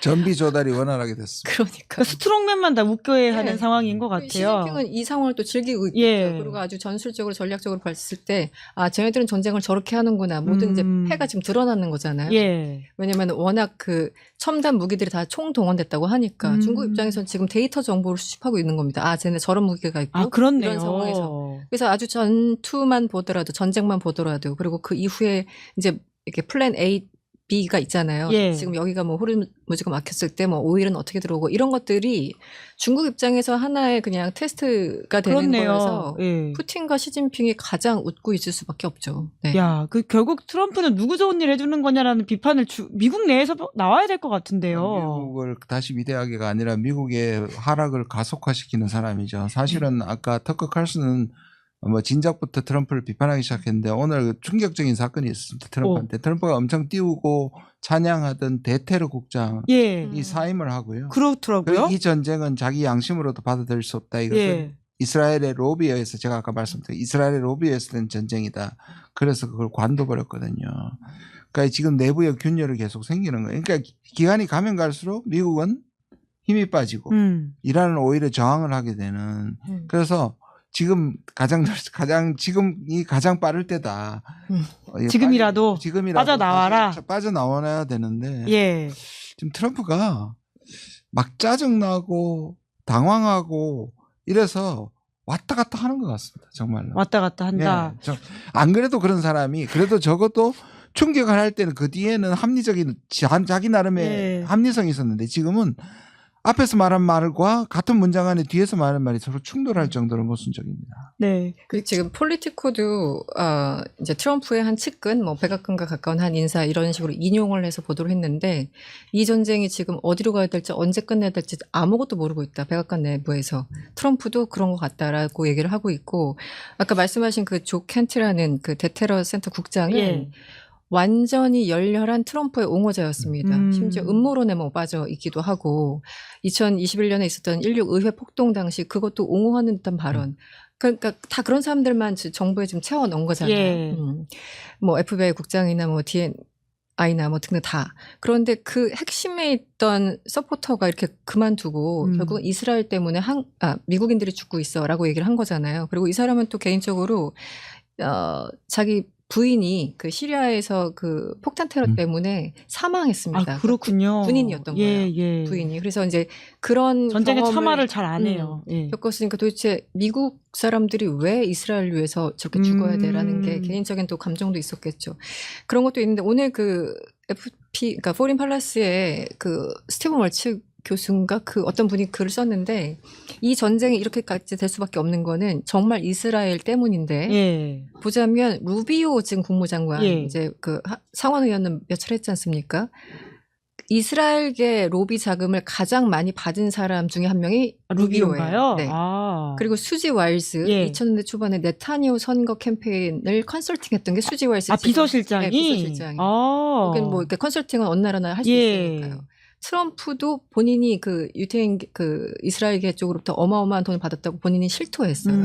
전비 조달이 원활하게 됐습니다. 그러니까 스트롱맨만 다 웃겨야 하는 상황인 것 같아요. 시진핑은 이 상황을 또 즐기고 있죠. 그리고 아주 전술적으로 전략적으로 봤을 때 아 쟤네들은 전쟁을 저렇게 하는구나. 모든 이제 패가 지금 드러나는 거잖아요. 왜냐하면 워낙 그 첨단 무기들이 다 총동원됐다고 하니까 중국 입장에서는 지금 데이터 정보를 수집하고 있는 겁니다. 아 쟤네 저런 무기가 있고 그렇네요. 이런 상황에서 그래서 아주 전투만 보더라도 전쟁만 보더라도 그리고 그 이후에 이제 이렇게 플랜 A B가 있잖아요. 지금 여기가 뭐 호르무즈가 막혔을 때 뭐 오일은 어떻게 들어오고 이런 것들이 중국 입장에서 하나의 그냥 테스트가 되는 거여서 푸틴과 시진핑이 가장 웃고 있을 수밖에 없죠. 네. 야, 그 결국 트럼프는 누구 좋은 일 해주는 거냐라는 비판을 미국 내에서 나와야 될 것 같은데요. 미국을 다시 위대하게가 아니라 미국의 하락을 가속화시키는 사람이죠. 사실은 아까 터커 칼슨은 뭐 진작부터 트럼프를 비판하기 시작했는데 오늘 충격적인 사건이 있었습니다. 트럼프한테. 트럼프가 엄청 띄우고 찬양하던 대테러 국장이 사임을 하고요. 그렇더라고요. 이 전쟁은 자기 양심으로도 받아들일 수 없다. 이것은 이스라엘의 로비에 의해서 제가 아까 말씀드린 이스라엘의 로비에 의해서 된 전쟁이다. 그래서 그걸 관둬버렸거든요. 그러니까 지금 내부의 균열이 계속 생기는 거예요. 그러니까 기간이 가면 갈수록 미국은 힘이 빠지고 이란은 오히려 저항을 하게 되는. 그래서 지금 지금이 가장 빠를 때다. 지금이라도 빠져나와라. 빠져나와야 되는데 지금 트럼프가 막 짜증나고 당황하고 이래서 왔다 갔다 하는 것 같습니다. 정말로. 왔다 갔다 한다. 안 그래도 그런 사람이 그래도 적어도 충격을 할 때는 그 뒤에는 합리적인 자기 나름의 합리성이 있었는데 지금은 앞에서 말한 말과 같은 문장 안에 뒤에서 말한 말이 서로 충돌할 정도로 모순적입니다. 네. 그리고 지금 폴리티코도 이제 트럼프의 한 측근, 뭐 백악관과 가까운 한 인사 이런 식으로 인용을 해서 보도를 했는데 이 전쟁이 지금 어디로 가야 될지 언제 끝내야 될지 아무것도 모르고 있다. 백악관 내부에서 트럼프도 그런 것 같다라고 얘기를 하고 있고 아까 말씀하신 그 조 켄트라는 그 대테러 센터 국장은 완전히 열렬한 트럼프의 옹호자였습니다. 심지어 음모론에 뭐 빠져 있기도 하고 2021년에 있었던 16 의회 폭동 당시 그것도 옹호하는 듯한 발언. 그러니까 다 그런 사람들만 정부에 지금 채워넣은 거잖아요. 뭐 FBI 국장이나 뭐 DNI나 뭐 등등 다. 그런데 그 핵심에 있던 서포터가 이렇게 그만두고 결국 이스라엘 때문에 미국인들이 죽고 있어라고 얘기를 한 거잖아요. 그리고 이 사람은 또 개인적으로 자기 부인이 그 시리아에서 그 폭탄 테러 때문에 사망했습니다. 아, 그렇군요. 군인이었던 예, 거예요. 예. 부인이. 그래서 이제 그런 전쟁의 경험을 참화를 잘 안 해요. 예. 겪었으니까 도대체 미국 사람들이 왜 이스라엘 위해서 저렇게 죽어야 돼라는 게 개인적인 또 감정도 있었겠죠. 그런 것도 있는데 오늘 그 FP, 그러니까 포린 팔라스의 그 스티븐 월츠 교수인가 그 어떤 분이 글을 썼는데 이 전쟁이 이렇게까지 될 수밖에 없는 거는 정말 이스라엘 때문인데 예. 보자면 루비오 지금 국무장관 예. 이제 그 상원의원은 며칠 했지 않습니까? 이스라엘계 로비 자금을 가장 많이 받은 사람 중에 한 명이 루비오인가요? 네. 아. 그리고 수지 와일스 예. 2000년대 초반에 네타냐후 선거 캠페인을 컨설팅했던 게 수지 와일스. 아, 비서실장이? 네, 비서실장이. 아. 거긴 뭐 이렇게 컨설팅은 어느 나라나 할 수 예. 있으니까요. 트럼프도 본인이 그 유태인 그 이스라엘계 쪽으로부터 어마어마한 돈을 받았다고 본인이 실토했어요.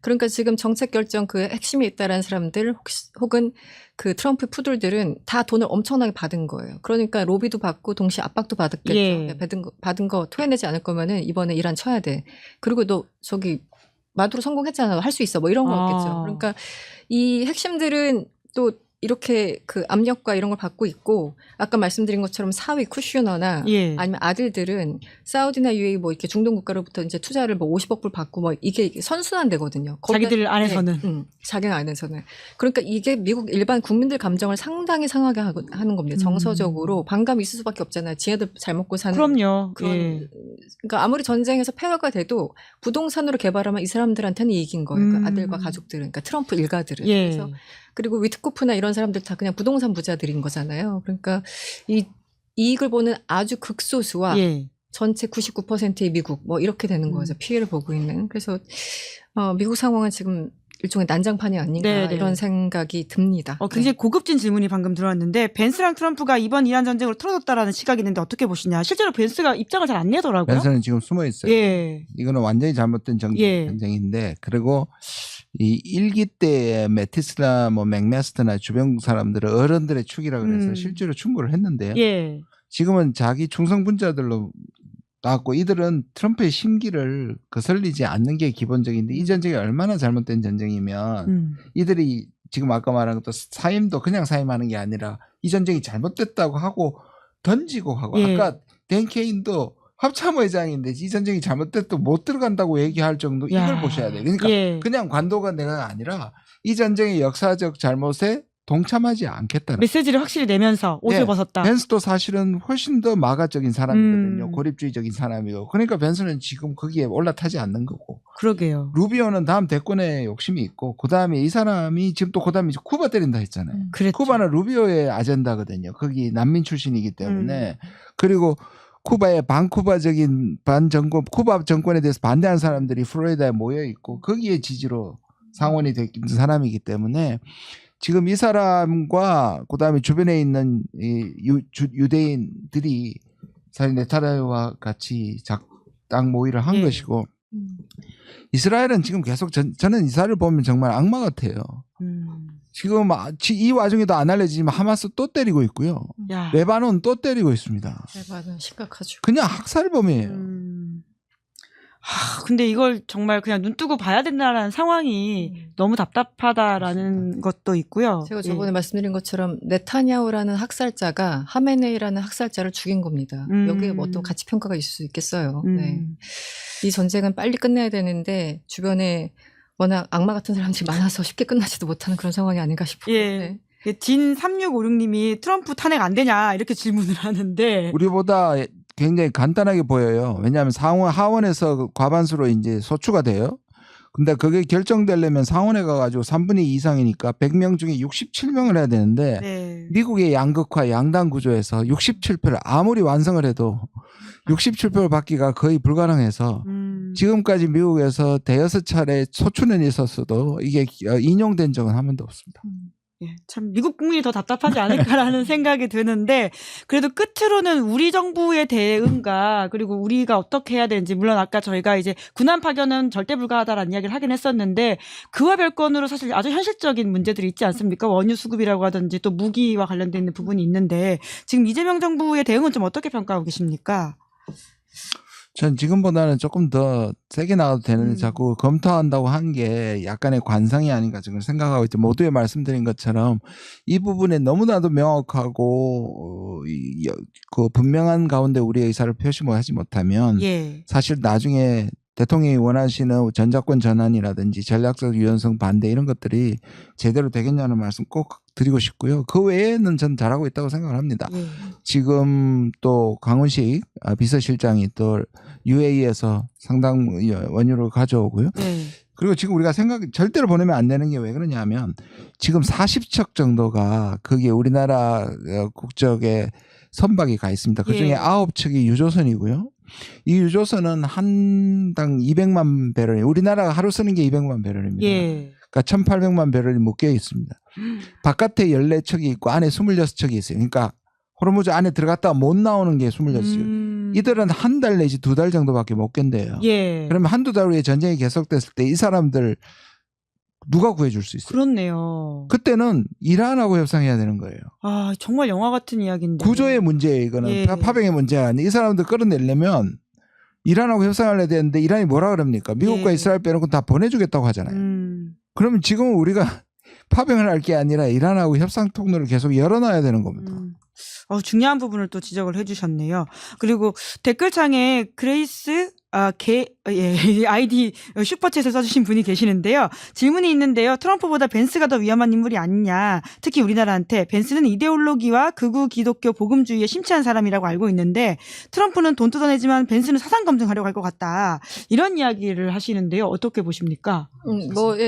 그러니까 지금 정책 결정 그 핵심에 있다라는 사람들 혹은 그 트럼프 푸들들은 다 돈을 엄청나게 받은 거예요. 그러니까 로비도 받고 동시에 압박도 받았겠죠. 예. 받은 거 토해내지 않을 거면은 이번에 이란 쳐야 돼. 그리고 너 저기 마두로 성공했잖아. 할 수 있어. 뭐 이런 거였겠죠. 그러니까 이 핵심들은 또 이렇게 그 압력과 이런 걸 받고 있고 아까 말씀드린 것처럼 사위 쿠슈너나 예. 아니면 아들들은 사우디나 UAE 뭐 이렇게 중동 국가로부터 이제 투자를 뭐 50억 불 받고 뭐 이게 선순환 되거든요. 자기들 안에서는. 네, 자기 안에서는. 그러니까 이게 미국 일반 국민들 감정을 상당히 상하게 하는 겁니다. 정서적으로 반감이 있을 수밖에 없잖아요. 지네들 잘 먹고 사는. 그럼요. 그런 예. 그러니까 아무리 전쟁에서 패화가 돼도 부동산으로 개발하면 이 사람들한테는 이익인 거예요. 그 아들과 가족들은, 그러니까 트럼프 일가들은. 예. 그래서 그리고 위트코프나 이런 사람들 다 그냥 부동산 부자들인 거잖아요. 그러니까 이 이익을 보는 아주 극소수와 예. 전체 99%의 미국 뭐 이렇게 되는 거죠. 피해를 보고 있는. 그래서 미국 상황은 지금 일종의 난장판이 아닌가 네네. 이런 생각이 듭니다. 굉장히 고급진 질문이 방금 들어왔는데 벤스랑 트럼프가 이번 이란 전쟁으로 틀어졌다라는 시각이 있는데 어떻게 보시냐. 실제로 벤스가 입장을 잘 안 내더라고요. 벤스는 지금 숨어 있어요. 예. 이거는 완전히 잘못된 예. 전쟁인데 그리고 이 일기 때 메티스나 뭐 맥메스터나 주변 사람들은 어른들의 축이라 그래서 실제로 충고를 했는데요. 예. 지금은 자기 충성분자들로 나왔고 이들은 트럼프의 심기를 거슬리지 않는 게 기본적인데 이 전쟁이 얼마나 잘못된 전쟁이면 이들이 지금 아까 말한 것도 사임도 그냥 사임하는 게 아니라 이 전쟁이 잘못됐다고 하고 던지고 하고 예. 아까 댄 케인도 합참의장인데 이 전쟁이 잘못됐다고 못 들어간다고 얘기할 정도 이걸 야. 보셔야 돼요. 그러니까 예. 그냥 관도가 내가 아니라 이 전쟁의 역사적 잘못에 동참하지 않겠다는 메시지를 확실히 내면서 옷을 예. 벗었다. 벤스도 사실은 훨씬 더 마가적인 사람이거든요. 고립주의적인 사람이고. 그러니까 벤스는 지금 거기에 올라타지 않는 거고. 그러게요. 루비오는 다음 대권에 욕심이 있고 그다음에 이 사람이 지금 또 그다음에 쿠바 때린다 했잖아요. 그랬죠. 쿠바는 루비오의 아젠다거든요. 거기 난민 출신이기 때문에. 그리고 쿠바의 반쿠바적인 반정권 쿠바 정권에 대해서 반대하는 사람들이 플로리다에 모여 있고 거기에 지지로 상원이 된 사람이기 때문에 지금 이 사람과 그다음에 주변에 있는 이 유대인들이 사실 네타냐후와 같이 작당 모의를 한 예. 것이고 이스라엘은 지금 계속 저는 이스라엘을 보면 정말 악마 같아요. 지금 이 와중에도 안 알려지지만 하마스 또 때리고 있고요. 야. 레바논 또 때리고 있습니다. 레바논 심각하죠. 그냥 학살범이에요. 근데 이걸 정말 그냥 눈 뜨고 봐야 된다라는 상황이 너무 답답하다라는 것도 있고요. 제가 저번에 말씀드린 것처럼 네타냐후라는 학살자가 하메네이라는 학살자를 죽인 겁니다. 여기에 뭐 어떤 가치 평가가 있을 수 있겠어요. 네. 이 전쟁은 빨리 끝내야 되는데 주변에 워낙 악마 같은 사람들이 많아서 쉽게 끝나지도 못하는 그런 상황이 아닌가 싶어요. 예. 진 3656님이 트럼프 탄핵 안 되냐 이렇게 질문을 하는데 우리보다 굉장히 간단하게 보여요. 왜냐하면 하원에서 과반수로 이제 소추가 돼요. 근데 그게 결정되려면 상원에 가가지고 3분의 2 이상이니까 100명 중에 67명을 해야 되는데 네. 미국의 양극화 양당 구조에서 67표를 아무리 완성을 해도 67표를 받기가 거의 불가능해서 지금까지 미국에서 대여섯 차례 소추는 있었어도 이게 인용된 적은 한 번도 없습니다. 예, 참 미국 국민이 더 답답하지 않을까라는 생각이 드는데 그래도 끝으로는 우리 정부의 대응과 그리고 우리가 어떻게 해야 되는지 물론 아까 저희가 이제 군함 파견은 절대 불가하다라는 이야기를 하긴 했었는데 그와 별건으로 사실 아주 현실적인 문제들이 있지 않습니까? 원유 수급이라고 하든지 또 무기와 관련돼 있는 부분이 있는데 지금 이재명 정부의 대응은 좀 어떻게 평가하고 계십니까? 전 지금보다는 조금 더 세게 나가도 되는데 자꾸 검토한다고 한 게 약간의 관성이 아닌가 지금 생각하고 있죠. 모두에 말씀드린 것처럼 이 부분에 너무나도 명확하고 그 분명한 가운데 우리의 의사를 표시하지 못하면 예. 사실 나중에 대통령이 원하시는 전작권 전환이라든지 전략적 유연성 반대 이런 것들이 제대로 되겠냐는 말씀 꼭 드리고 싶고요. 그 외에는 전 잘하고 있다고 생각을 합니다. 예. 지금 또 강훈식 비서실장이 또 UAE에서 상당 원유를 가져오고요. 예. 그리고 지금 우리가 절대로 보내면 안 되는 게 왜 그러냐면 지금 40척 정도가 거기에 우리나라 국적의 선박이 가 있습니다. 그중에 예. 9척이 유조선이고요. 이 유조선은 한 당 200만 배럴, 우리나라가 하루 쓰는 게 200만 배럴입니다. 예. 그러니까 1800만 배럴이 묶여 있습니다. 바깥에 14척이 있고 안에 26척이 있어요. 그러니까 호르무즈 안에 들어갔다가 못 나오는 게 26척이에요. 이들은 한 달 내지 2달 정도밖에 못 견뎌요. 예. 그러면 한두 달 후에 전쟁이 계속됐을 때 이 사람들 누가 구해줄 수 있어요? 그렇네요. 그때는 이란하고 협상해야 되는 거예요. 아, 정말 영화 같은 이야기인데. 구조의 문제예요. 이거는 예. 파병의 문제가 아니에요. 이 사람들 끌어내려면 이란하고 협상을 해야 되는데 이란이 뭐라 그럽니까? 미국과 예. 이스라엘 빼놓고 다 보내주겠다고 하잖아요. 그러면 지금은 우리가 파병을 할 게 아니라 이란하고 협상 통로를 계속 열어놔야 되는 겁니다. 중요한 부분을 또 지적을 해주셨네요. 그리고 댓글창에 그레이스 아이디 슈퍼챗을 써주신 분이 계시는데요. 질문이 있는데요. 트럼프보다 벤스가 더 위험한 인물이 아니냐. 특히 우리나라한테 벤스는 이데올로기와 극우 기독교 복음주의에 심취한 사람이라고 알고 있는데 트럼프는 돈 뜯어내지만 벤스는 사상 검증하려고 할 것 같다. 이런 이야기를 하시는데요. 어떻게 보십니까?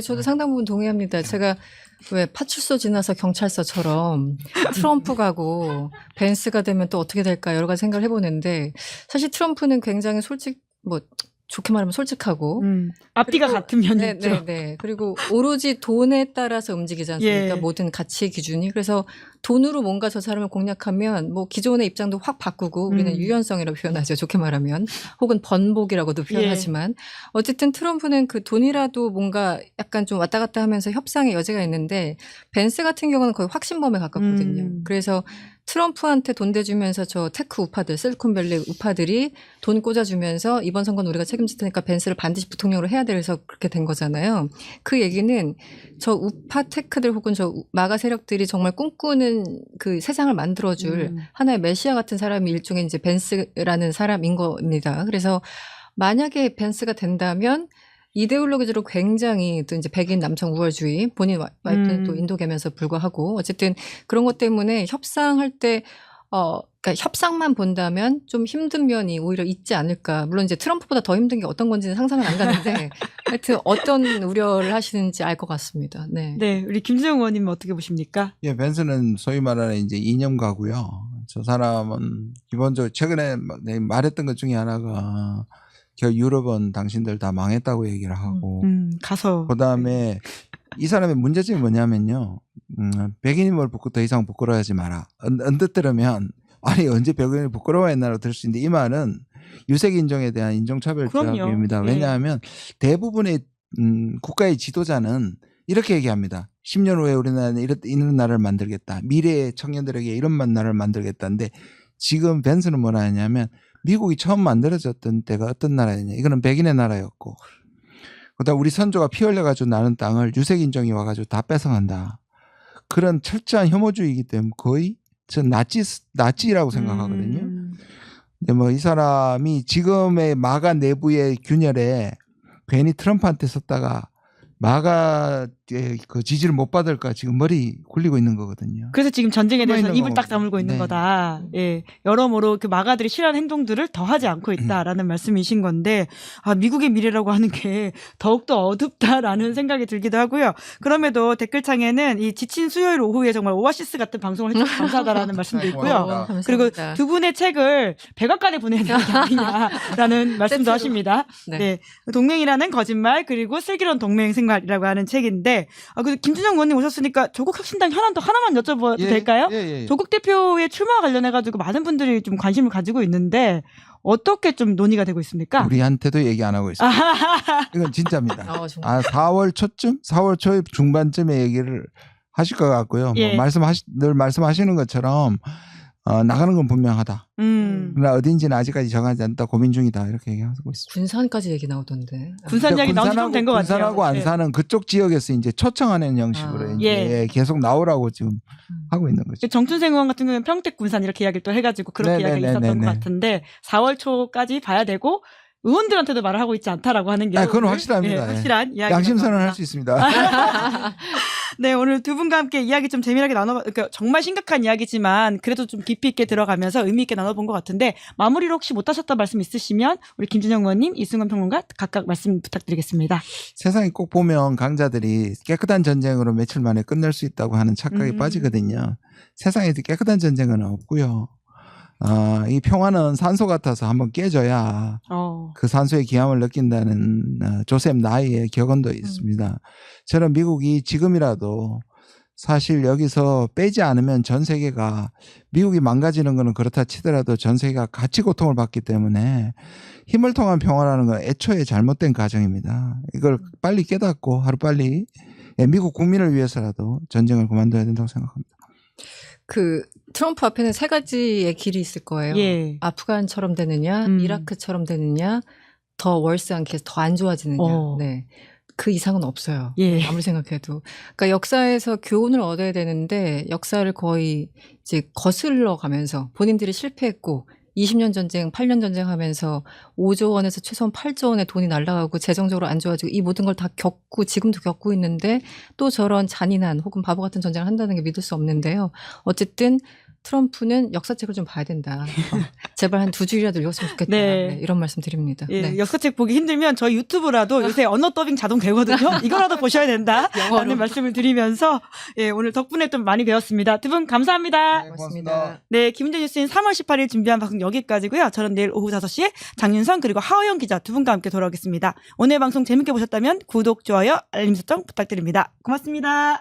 저도 상당 부분 동의합니다. 제가 왜 파출소 지나서 경찰서처럼 트럼프 가고 벤스가 되면 또 어떻게 될까 여러 가지 생각을 해보는데 사실 트럼프는 굉장히 좋게 말하면 솔직하고 앞뒤가 같은 면이 있죠. 네. 그리고 오로지 돈에 따라서 움직이지 않습니까? 예. 모든 가치 기준이. 그래서 돈으로 뭔가 저 사람을 공략하면 기존의 입장도 확 바꾸고 우리는 유연성이라고 표현하죠. 좋게 말하면. 혹은 번복이라고도 표현하지만 어쨌든 트럼프는 그 돈이라도 뭔가 약간 좀 왔다 갔다 하면서 협상의 여지가 있는데 벤스 같은 경우는 거의 확신범에 가깝거든요. 그래서 트럼프한테 돈 대주면서 저 테크 우파들, 실리콘밸리 우파들이 돈 꽂아주면서 이번 선거는 우리가 책임질 테니까 벤스를 반드시 부통령으로 해야 돼서 그렇게 된 거잖아요. 그 얘기는 저 우파 테크들 혹은 저 마가 세력들이 정말 꿈꾸는 그 세상을 만들어줄 하나의 메시아 같은 사람이 일종의 이제 벤스라는 사람인 겁니다. 그래서 만약에 벤스가 된다면 이데올로기적으로 굉장히 또 이제 백인 남성 우월주의, 본인 와이프는 또 인도계면서 불구하고 어쨌든 그런 것 때문에 협상할 때 그러니까 협상만 본다면 좀 힘든 면이 오히려 있지 않을까. 물론 이제 트럼프보다 더 힘든 게 어떤 건지는 상상은 안 가는데 하여튼 어떤 우려를 하시는지 알 것 같습니다. 네. 네, 우리 김수영 의원님은 어떻게 보십니까? 예, 벤스는 소위 말하는 이제 이념가고요. 저 사람은 기본적으로 최근에 말했던 것 중에 하나가 유럽은 당신들 다 망했다고 얘기를 하고 가서 그다음에 이 사람의 문제점이 뭐냐면요. 백인임을 더 이상 부끄러워하지 마라. 언뜻 들으면 아니 언제 백인이 부끄러워했나라고 들을 수 있는데 이 말은 유색 인종에 대한 인종차별 조약입니다. 왜냐하면 대부분의 국가의 지도자는 이렇게 얘기합니다. 10년 후에 우리나라는 이런 나라를 만들겠다. 미래의 청년들에게 이런 나라를 만들겠다는데 지금 벤스는 뭐라 하냐면 미국이 처음 만들어졌던 때가 어떤 나라였냐. 이거는 백인의 나라였고 그다음 우리 선조가 피 흘려가지고 나는 땅을 유색 인종이 와가지고 다 뺏어간다. 그런 철저한 혐오주의이기 때문에 거의 전 나치라고 생각하거든요. 근데 이 사람이 지금의 마가 내부의 균열에 괜히 트럼프한테 썼다가 마가의 그 지지를 못 받을까 지금 머리 굴리고 있는 거거든요. 그래서 지금 전쟁에 대해서 입을 딱 다물고 있는 네. 거다. 예. 여러모로 그 마가들이 싫어하는 행동들을 더하지 않고 있다라는 말씀이신 건데, 미국의 미래라고 하는 게 더욱더 어둡다라는 생각이 들기도 하고요. 그럼에도 댓글창에는 이 지친 수요일 오후에 정말 오아시스 같은 방송을 해주셔서 감사하다라는 말씀도 있고요. 감사합니다. 그리고 두 분의 책을 백악관에 보내야 되는 게 아니냐라는 말씀도 하십니다. 네. 네. 동맹이라는 거짓말 그리고 슬기로운 동맹 생활이라고 하는 책인데 그 김준영 의원님 오셨으니까 조국 혁신당 현안도 하나만 여쭤봐도 될까요? 예. 조국 대표의 출마와 관련해 가지고 많은 분들이 좀 관심을 가지고 있는데 어떻게 좀 논의가 되고 있습니까? 우리한테도 얘기 안 하고 있어요. 이건 진짜입니다. 4월 초쯤, 4월 초 중반쯤에 얘기를 하실 것 같고요. 예. 늘 말씀하시는 것처럼 나가는 건 분명하다. 음. 그러나 어딘지는 아직까지 정하지 않다. 고민 중이다. 이렇게 얘기하고 있습니다. 군산까지 얘기 나오던데. 군산 이야기 나온 지좀 된 것 같아요. 군산하고 안산은 그쪽 지역에서 이제 초청하는 형식으로 아. 이제 계속 나오라고 지금 하고 있는 거죠. 정춘생 의원 같은 경우는 평택 군산 이렇게 이야기를 또 해가지고 그렇게 이야기가 있었던 것 같은데 4월 초까지 봐야 되고 의원들한테도 말을 하고 있지 않다라고 하는 게 그건 오늘, 확실합니다. 예, 확실한 이야기. 양심 선언할 수 있습니다. 네, 오늘 두 분과 함께 이야기 좀 재미나게 그러니까 정말 심각한 이야기지만 그래도 좀 깊이 있게 들어가면서 의미 있게 나눠본 것 같은데 마무리로 혹시 못하셨던 말씀 있으시면 우리 김준영 의원님, 이승원 평론가 각각 말씀 부탁드리겠습니다. 세상에 꼭 보면 강자들이 깨끗한 전쟁으로 며칠 만에 끝낼 수 있다고 하는 착각에 빠지거든요. 세상에 깨끗한 전쟁은 없고요. 이 평화는 산소 같아서 한번 깨져야 그 산소의 기함을 느낀다는 조셉 나이의 격언도 있습니다. 저는 미국이 지금이라도 사실 여기서 빼지 않으면 전 세계가 미국이 망가지는 것은 그렇다 치더라도 전 세계가 같이 고통을 받기 때문에 힘을 통한 평화라는 건 애초에 잘못된 가정입니다. 이걸 빨리 깨닫고 하루빨리 미국 국민을 위해서라도 전쟁을 그만둬야 된다고 생각합니다. 그 트럼프 앞에는 세 가지의 길이 있을 거예요. 예. 아프간처럼 되느냐, 이라크처럼 되느냐, 더 월스한 케이스, 더 안 좋아지느냐. 네. 그 이상은 없어요. 예. 아무리 생각해도. 그러니까 역사에서 교훈을 얻어야 되는데 역사를 거의 이제 거슬러 가면서 본인들이 실패했고 20년 전쟁, 8년 전쟁 하면서 5조 원에서 최소한 8조 원의 돈이 날아가고 재정적으로 안 좋아지고 이 모든 걸 다 겪고 지금도 겪고 있는데 또 저런 잔인한 혹은 바보 같은 전쟁을 한다는 게 믿을 수 없는데요. 어쨌든 트럼프는 역사책을 좀 봐야 된다. 제발 한 2줄이라도 읽었으면 좋겠다. 네. 네, 이런 말씀 드립니다. 예, 네. 역사책 보기 힘들면 저희 유튜브라도 요새 언어 더빙 자동 되거든요. 이거라도 보셔야 된다. 라는 말씀을 드리면서 예, 오늘 덕분에 좀 많이 배웠습니다. 두 분 감사합니다. 고맙습니다. 네, 김은재 뉴스인 3월 18일 준비한 방송 여기까지고요. 저는 내일 오후 5시에 장윤선 그리고 하호영 기자 두 분과 함께 돌아오겠습니다. 오늘 방송 재밌게 보셨다면 구독, 좋아요, 알림 설정 부탁드립니다. 고맙습니다.